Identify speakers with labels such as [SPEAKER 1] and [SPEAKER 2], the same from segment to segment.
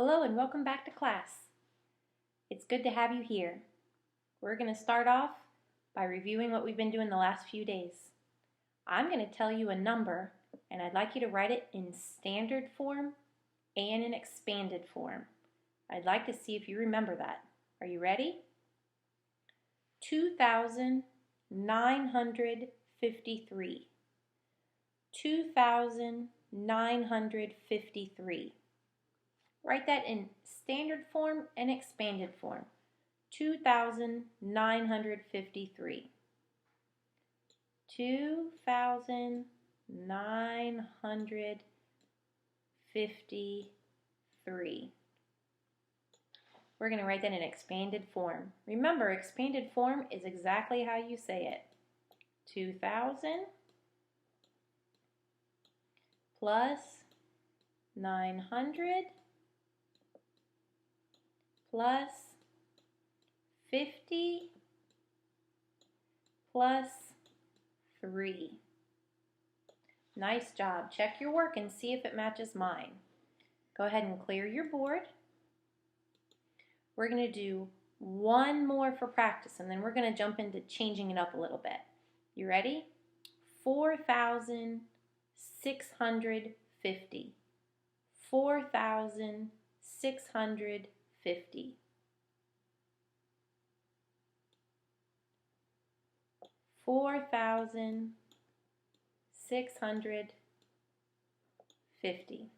[SPEAKER 1] Hello and welcome back to class. It's good to have you here. We're going to start off by reviewing what we've been doing the last few days. I'm going to tell you a number and I'd like you to write it in standard form and in expanded form. I'd like to see if you remember that. Are you ready? 2,953. 2,953. Write that in standard form and expanded form. 2,953. 2,953. We're going to write that in expanded form. Remember, expanded form is exactly how you say it. 2,000 plus 900 plus 50 plus 3. Nice job. Check your work and see if it matches mine. Go ahead and clear your board. We're going to do one more for practice and then we're going to jump into changing it up a little bit. You ready? 4,650. 4,650. 4,650.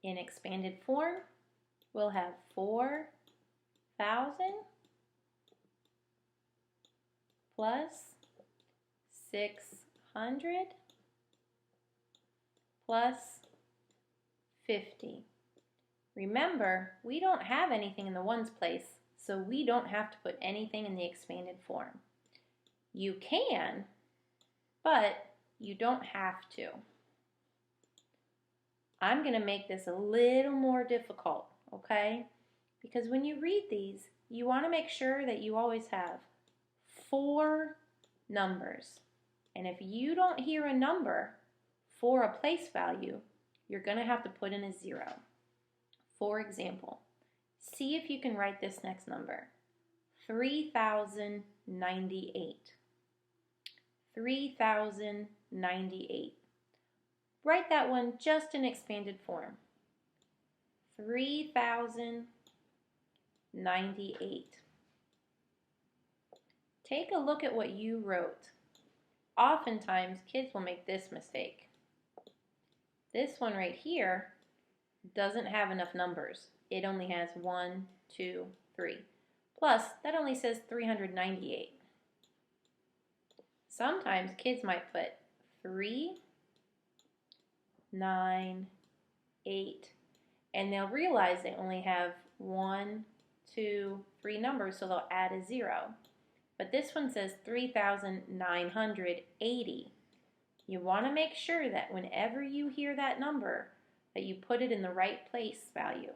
[SPEAKER 1] In expanded form, we'll have 4,000 plus 600 plus 50. Remember, we don't have anything in the ones place, so we don't have to put anything in the expanded form. You can, but you don't have to. I'm going to make this a little more difficult, okay? Because when you read these, you want to make sure that you always have 4 numbers. And if you don't hear a number for a place value, you're going to have to put in a 0. For example, see if you can write this next number. 3,098. 3,098. Write that one just in expanded form. 3,098. Take a look at what you wrote. Oftentimes, kids will make this mistake. This one right here doesn't have enough numbers. It only has 1, 2, 3. Plus, that only says 398. Sometimes kids might put 3, 9, 8, and they'll realize they only have 1, 2, 3 numbers, so they'll add a 0. But this one says 3,980. You want to make sure that whenever you hear that number, that you put it in the right place value.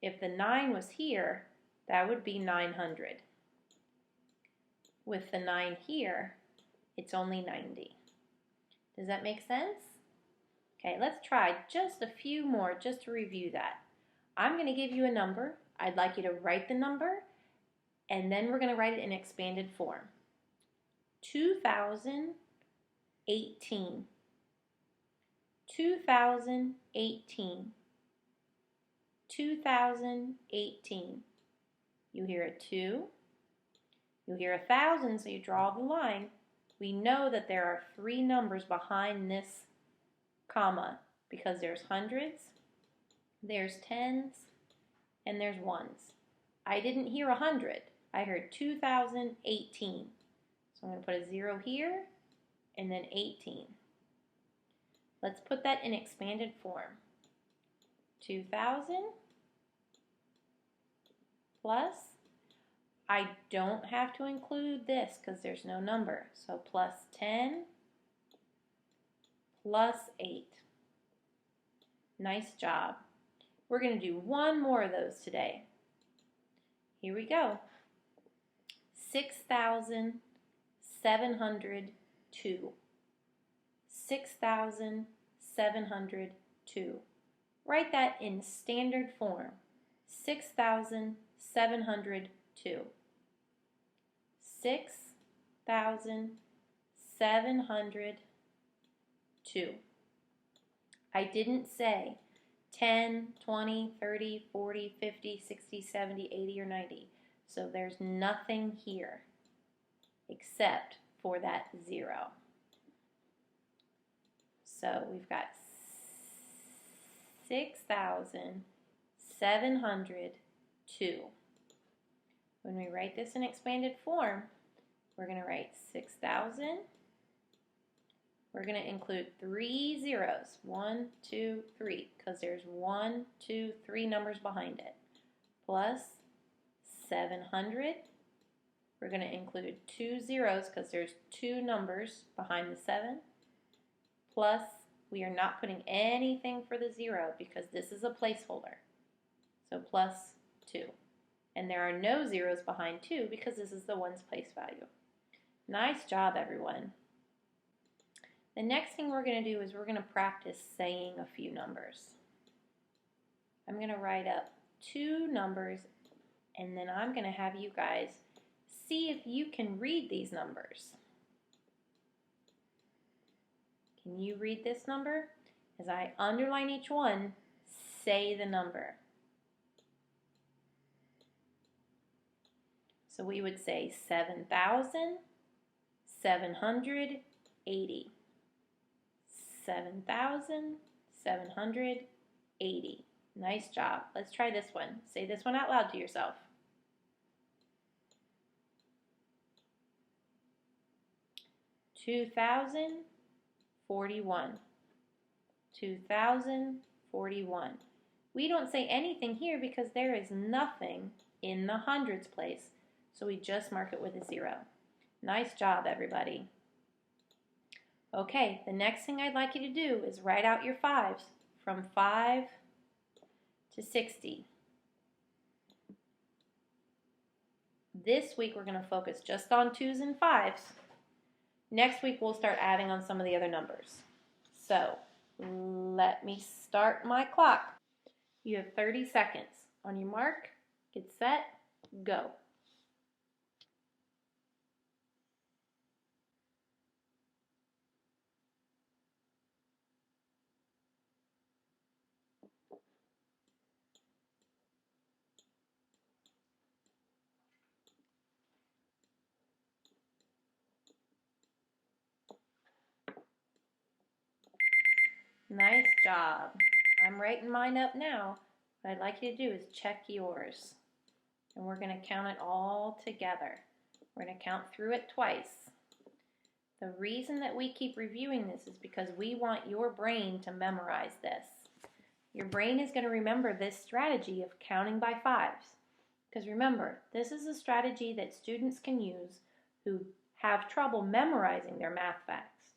[SPEAKER 1] If the 9 was here, that would be 900. With the 9 here, it's only 90. Does that make sense? Okay, let's try just a few more just to review that. I'm going to give you a number. I'd like you to write the number, and then we're going to write it in expanded form. 2,018. 2,018. 2,018. You hear a 2. You hear 1,000, so you draw the line. We know that there are 3 numbers behind this comma because there's hundreds, there's tens, and there's ones. I didn't hear 100. I heard 2,018. So I'm going to put a 0 here and then 18. Let's put that in expanded form. 2,000 plus, I don't have to include this because there's no number. So plus 10 plus 8. Nice job. We're going to do one more of those today. Here we go. 6,702. 6,702. write that in standard form. 6,702. 6,702. I didn't say 10, 20, 30, 40, 50, 60, 70, 80, or 90. So there's nothing here except for that 0. So we've got 6,702. When we write this in expanded form, we're going to write 6,000. We're going to include 3 zeros, 1, 2, 3, because there's 1, 2, 3 numbers behind it, plus 700. We're going to include 2 zeros because there's 2 numbers behind the 7, plus we are not putting anything for the 0 because this is a placeholder, so plus 2. And there are no zeros behind 2 because this is the ones place value. Nice job, everyone. The next thing we're going to do is we're going to practice saying a few numbers. I'm going to write up 2 numbers, and then I'm going to have you guys see if you can read these numbers. Can you read this number? As I underline each one, say the number. So we would say 7,780. 7,780. Nice job. Let's try this one. Say this one out loud to yourself. 2,041. 2,041. We don't say anything here because there is nothing in the hundreds place, so we just mark it with a 0. Nice job, everybody. Okay, the next thing I'd like you to do is write out your 5s from 5 to 60. This week we're going to focus just on 2s and 5s. Next week we'll start adding on some of the other numbers. So let me start my clock. You have 30 seconds. On your mark, get set, go. Nice job. I'm writing mine up now. What I'd like you to do is check yours. And we're going to count it all together. We're going to count through it twice. The reason that we keep reviewing this is because we want your brain to memorize this. Your brain is going to remember this strategy of counting by 5s. Because remember, this is a strategy that students can use who have trouble memorizing their math facts.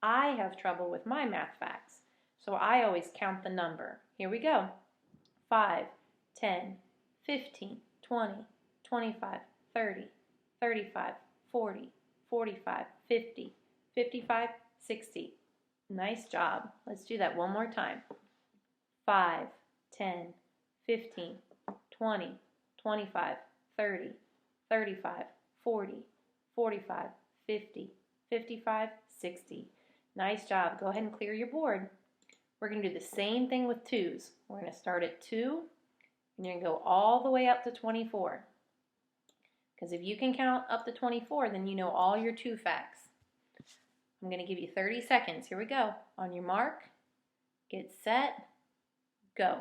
[SPEAKER 1] I have trouble with my math facts. So I always count the number. Here we go. 5, 10, 15, 20, 25, 30, 35, 40, 45, 50, 55, 60. Nice job. Let's do that one more time. 5, 10, 15, 20, 25, 30, 35, 40, 45, 50, 55, 60. Nice job. Go ahead and clear your board. We're going to do the same thing with 2s. We're going to start at 2, and you're going to go all the way up to 24. Because if you can count up to 24, then you know all your 2 facts. I'm going to give you 30 seconds. Here we go. On your mark, get set, go.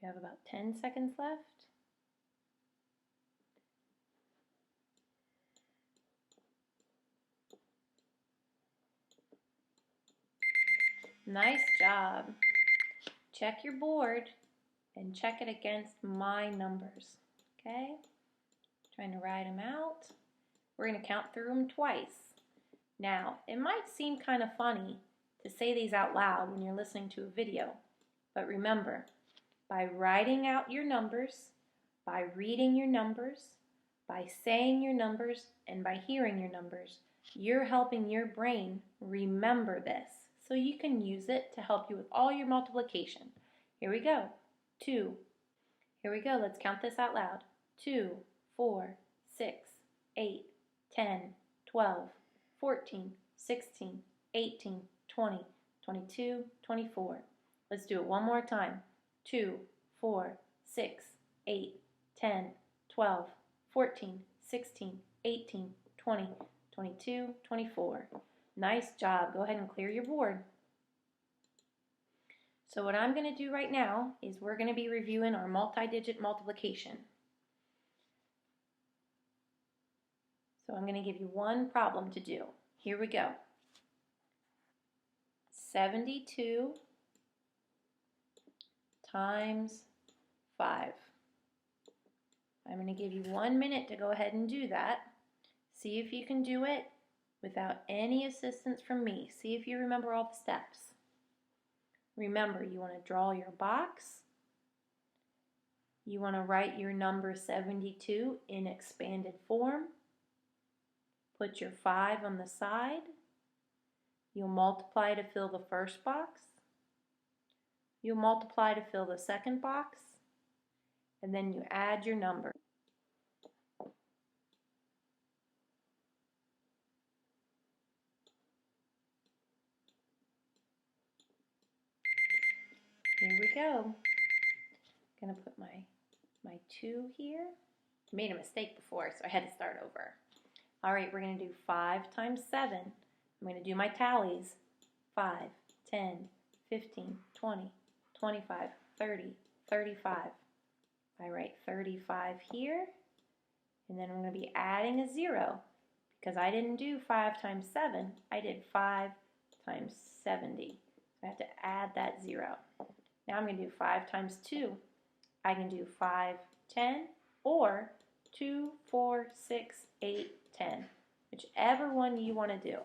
[SPEAKER 1] You have about 10 seconds left. Nice job. Check your board and check it against my numbers. Okay? Trying to write them out. We're going to count through them twice. Now, it might seem kind of funny to say these out loud when you're listening to a video, but remember, by writing out your numbers, by reading your numbers, by saying your numbers, and by hearing your numbers, you're helping your brain remember this so you can use it to help you with all your multiplication. Here we go. 2. Here we go. Let's count this out loud. 2, 4, 6, 8, 10, 12, 14, 16, 18, 20, 22, 24. Let's do it one more time. 2, 4, 6, 8, 10, 12, 14, 16, 18, 20, 22, 24. Nice job. Go ahead and clear your board. So what I'm going to do right now is we're going to be reviewing our multi-digit multiplication. So I'm going to give you one problem to do. Here we go. 72 times 5. I'm going to give you 1 minute to go ahead and do that. See if you can do it without any assistance from me. See if you remember all the steps. Remember, you want to draw your box. You want to write your number 72 in expanded form. Put your 5 on the side. You'll multiply to fill the first box. You'll multiply to fill the second box. And then you add your number. Here we go. I'm going to put my 2 here. I made a mistake before, so I had to start over. All right, we're going to do 5 times 7. I'm going to do my tallies. 5, 10, 15, 20, 25, 30, 35. I write 35 here, and then I'm going to be adding a 0 because I didn't do 5 times 7. I did 5 times 70. So I have to add that 0. Now I'm going to do 5 times 2. I can do 5, 10, or 2, 4, 6, 8, 10. Whichever one you want to do.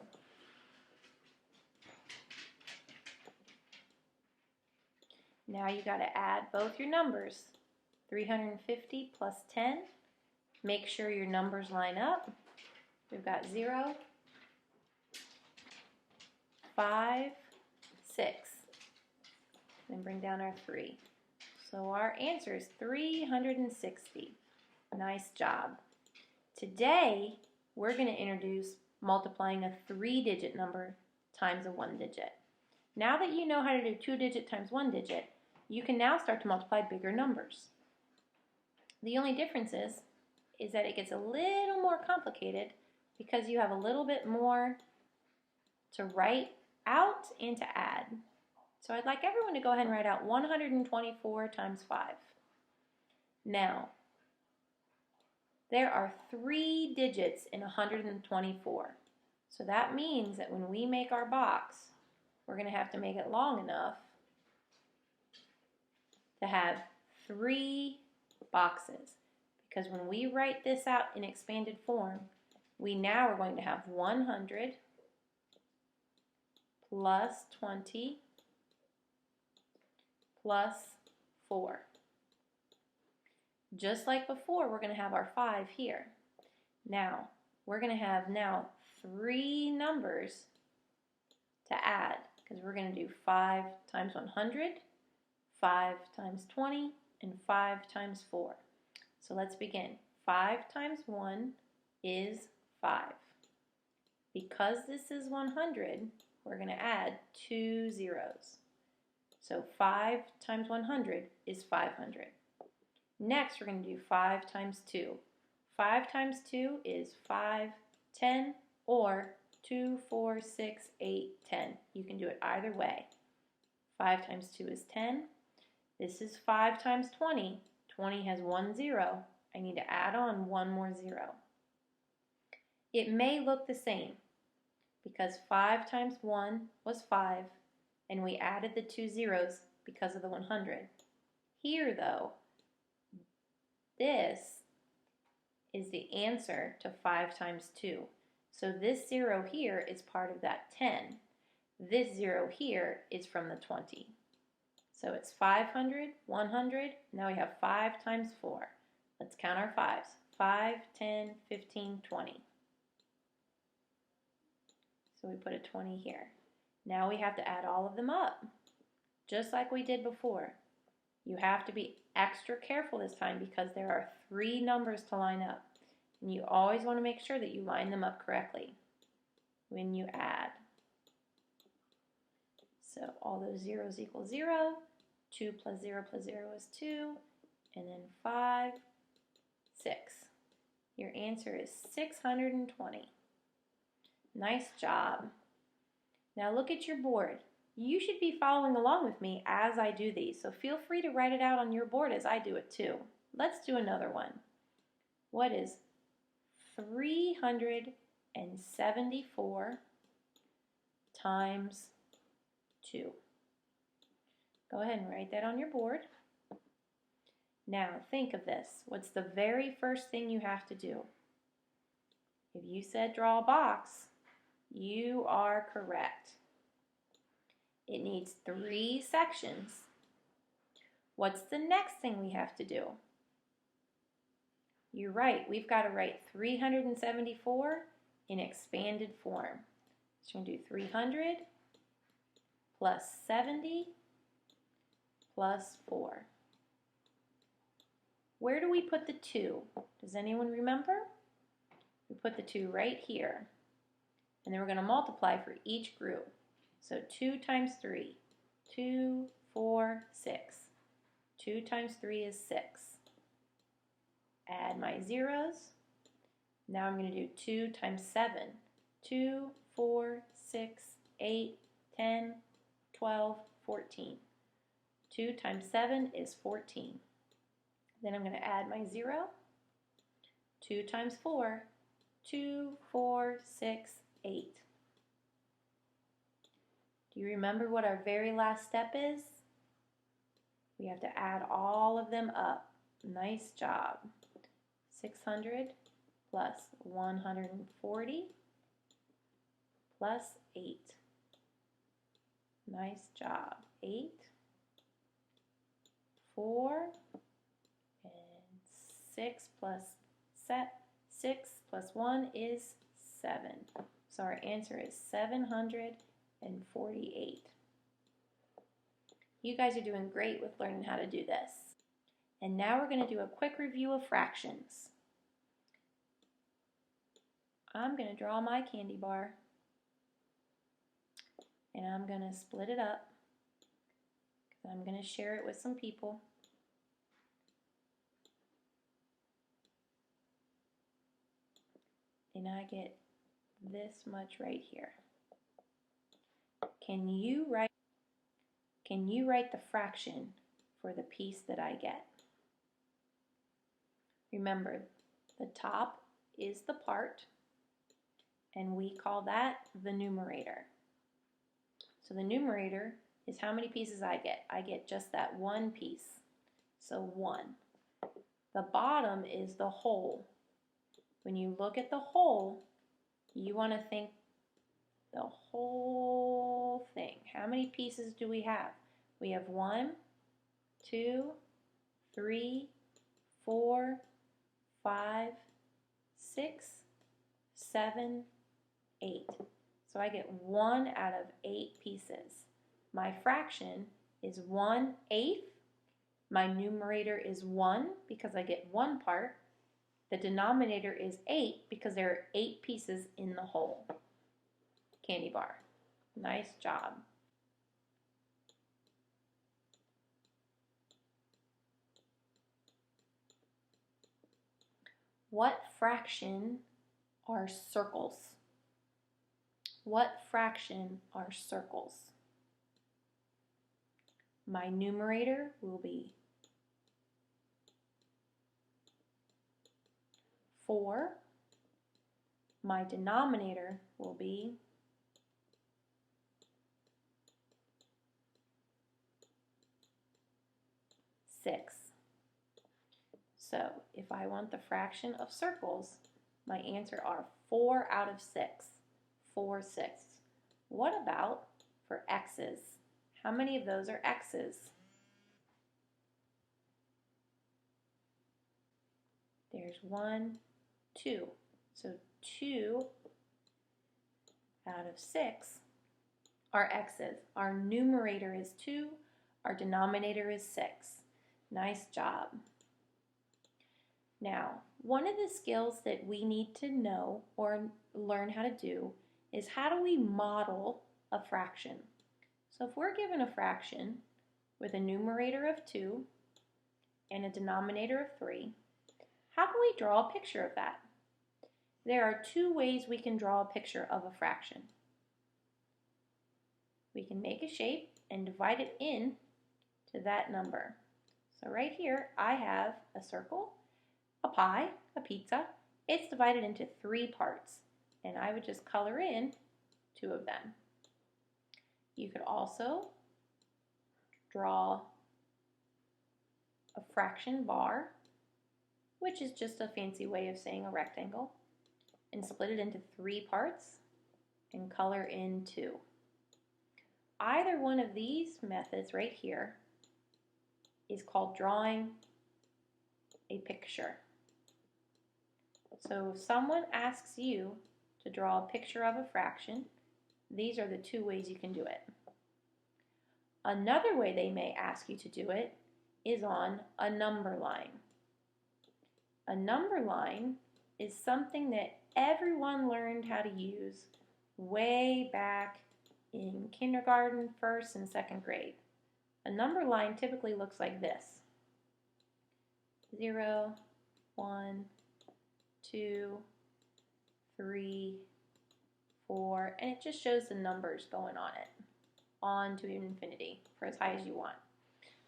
[SPEAKER 1] Now you got to add both your numbers. 350 plus 10. Make sure your numbers line up. We've got 0, 5, 6. Then bring down our 3. So our answer is 360. Nice job. Today, we're going to introduce multiplying a 3-digit number times a 1-digit. Now that you know how to do 2-digit times 1-digit, you can now start to multiply bigger numbers. The only difference is that it gets a little more complicated because you have a little bit more to write out and to add. So I'd like everyone to go ahead and write out 124 times 5. Now, there are 3 digits in 124. So that means that when we make our box, we're going to have to make it long enough to have 3 boxes. Because when we write this out in expanded form, we now are going to have 100 plus 20 plus 4. Just like before, we're going to have our 5 here. Now, we're going to have now 3 numbers to add because we're going to do 5 times 100, 5 times 20, and 5 times 4. So let's begin. 5 times 1 is 5. Because this is 100, we're going to add 2 zeros. So 5 times 100 is 500. Next, we're going to do 5 times 2. 5 times 2 is 5, 10, or 2, 4, 6, 8, 10. You can do it either way. 5 times 2 is 10. This is 5 times 20. 20 has 1 0. I need to add on 1 more 0. It may look the same because 5 times 1 was 5, and we added the 2 zeros because of the 100. Here, though, this is the answer to 5 times 2. So this 0 here is part of that 10. This 0 here is from the 20. So it's 500, 100. Now we have 5 times 4. Let's count our 5s. 5, 10, 15, 20. So we put a 20 here. Now we have to add all of them up, just like we did before. You have to be extra careful this time because there are 3 numbers to line up. And you always want to make sure that you line them up correctly when you add. So all those zeros equal 0. 2 plus 0 plus 0 is 2. And then 5, 6. Your answer is 620. Nice job. Now look at your board. You should be following along with me as I do these, so feel free to write it out on your board as I do it too. Let's do another one. What is 374 times 2? Go ahead and write that on your board. Now think of this. What's the very first thing you have to do? If you said draw a box, you are correct. It needs 3 sections. What's the next thing we have to do? You're right, we've got to write 374 in expanded form. So we're going to do 300 plus 70 plus 4. Where do we put the 2? Does anyone remember? We put the 2 right here. And then we're going to multiply for each group. So 2 times 3, 2, 4, 6. 2 times 3 is 6. Add my zeros. Now I'm going to do 2 times 7. 2, 4, 6, 8, 10, 12, 14. 2 times 7 is 14. Then I'm going to add my 0. 2 times 4, 2, 4, 6, 8. Do you remember what our very last step is? We have to add all of them up. Nice job. 600 plus 140 plus 8. Nice job. 8, 4, and 6 plus 1 is 7. So our answer is 748. You guys are doing great with learning how to do this. And now we're going to do a quick review of fractions. I'm going to draw my candy bar. And I'm going to split it up. I'm going to share it with some people. And I get this much right here. Can you write the fraction for the piece that I get? Remember, the top is the part, and we call that the numerator. So the numerator is how many pieces I get. I get just that one piece, so 1. The bottom is the whole. When you look at the whole, you want to think the whole thing. How many pieces do we have? We have 1, 2, 3, 4, 5, 6, 7, 8. So I get 1 out of 8 pieces. My fraction is 1/8. My numerator is 1 because I get 1 part. The denominator is 8 because there are 8 pieces in the whole candy bar. Nice job. What fraction are circles? What fraction are circles? My numerator will be 4. My denominator will be 6. So if I want the fraction of circles, my answer are 4 out of 6. 4/6. What about for x's? How many of those are x's? There's 1, 2. So 2 out of 6 are x's. Our numerator is 2. Our denominator is 6. Nice job. Now, one of the skills that we need to know or learn how to do is how do we model a fraction? So if we're given a fraction with a numerator of 2 and a denominator of 3, how can we draw a picture of that? There are 2 ways we can draw a picture of a fraction. We can make a shape and divide it in to that number. So right here I have a circle, a pie, a pizza. It's divided into 3 parts, and I would just color in 2 of them. You could also draw a fraction bar, which is just a fancy way of saying a rectangle, and split it into 3 parts and color in 2. Either one of these methods right here is called drawing a picture. So if someone asks you to draw a picture of a fraction, these are the 2 ways you can do it. Another way they may ask you to do it is on a number line. A number line is something that everyone learned how to use way back in kindergarten, 1st and 2nd grade. A number line typically looks like this. 0, 1, 2, 3, 4, and it just shows the numbers going on it, on to infinity for as high as you want.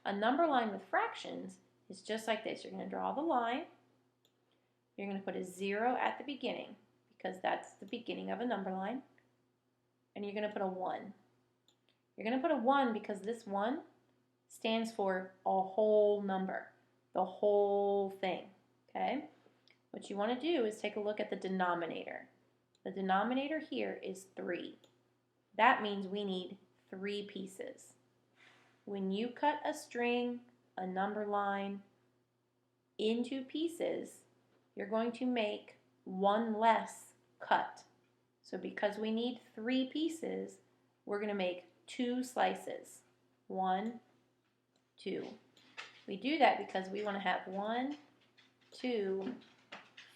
[SPEAKER 1] A number line with fractions is just like this. You're going to draw the line. You're going to put a 0 at the beginning because that's the beginning of a number line. And you're going to put a 1. You're going to put a 1 because this 1 stands for a whole number, the whole thing, okay? What you want to do is take a look at the denominator. The denominator here is 3. That means we need 3 pieces. When you cut a string, a number line, into pieces, you're going to make 1 less cut. So because we need 3 pieces, we're going to make 2 slices. 1, 2. We do that because we want to have 1, 2,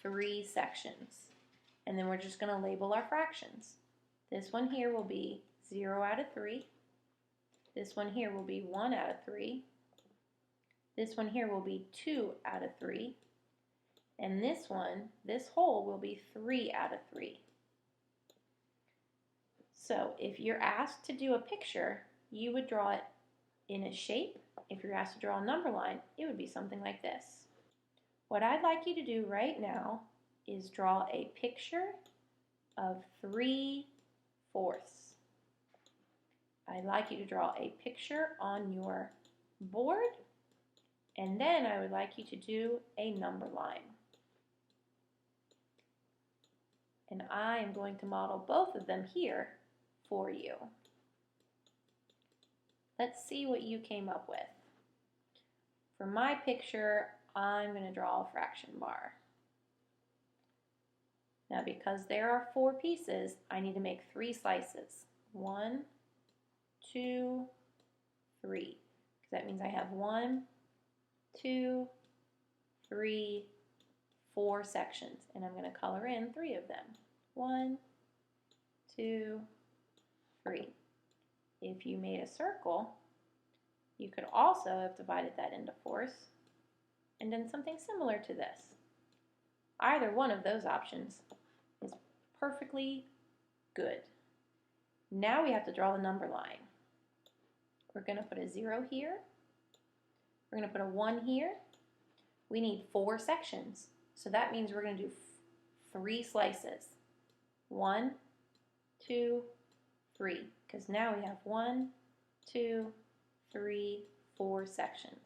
[SPEAKER 1] 3 sections. And then we're just going to label our fractions. This one here will be 0 out of 3. This one here will be 1 out of 3. This one here will be 2 out of 3. And this one, this whole, will be 3 out of 3. So if you're asked to do a picture, you would draw it in a shape. If you're asked to draw a number line, it would be something like this. What I'd like you to do right now is draw a picture of 3/4. I'd like you to draw a picture on your board, and then I would like you to do a number line. And I am going to model both of them here for you. Let's see what you came up with. For my picture, I'm going to draw a fraction bar. Now because there are 4 pieces, I need to make 3 slices. 1, 2, 3. Because that means I have 1, 2, 3, 4 sections. And I'm going to color in 3 of them. 1, 2, 3. If you made a circle, you could also have divided that into 4s and done something similar to this. Either one of those options is perfectly good. Now we have to draw the number line. We're going to put a 0 here. We're going to put a 1 here. We need 4 sections. So that means we're going to do 3 slices. 1, 2, 3. Because now we have 1, 2, 3, 4 sections.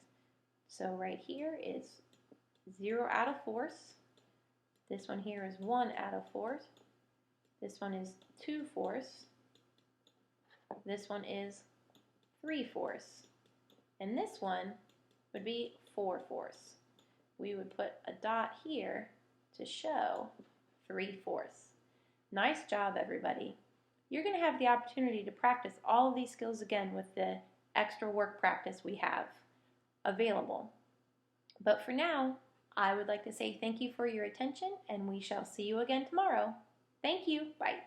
[SPEAKER 1] So right here is 0 out of 4. This one here is 1 out of 4. This one is 2/4. This one is 3/4. And this one would be 4/4. We would put a dot here to show 3/4. Nice job, everybody. You're going to have the opportunity to practice all of these skills again with the extra work practice we have available. But for now, I would like to say thank you for your attention, and we shall see you again tomorrow. Thank you. Bye.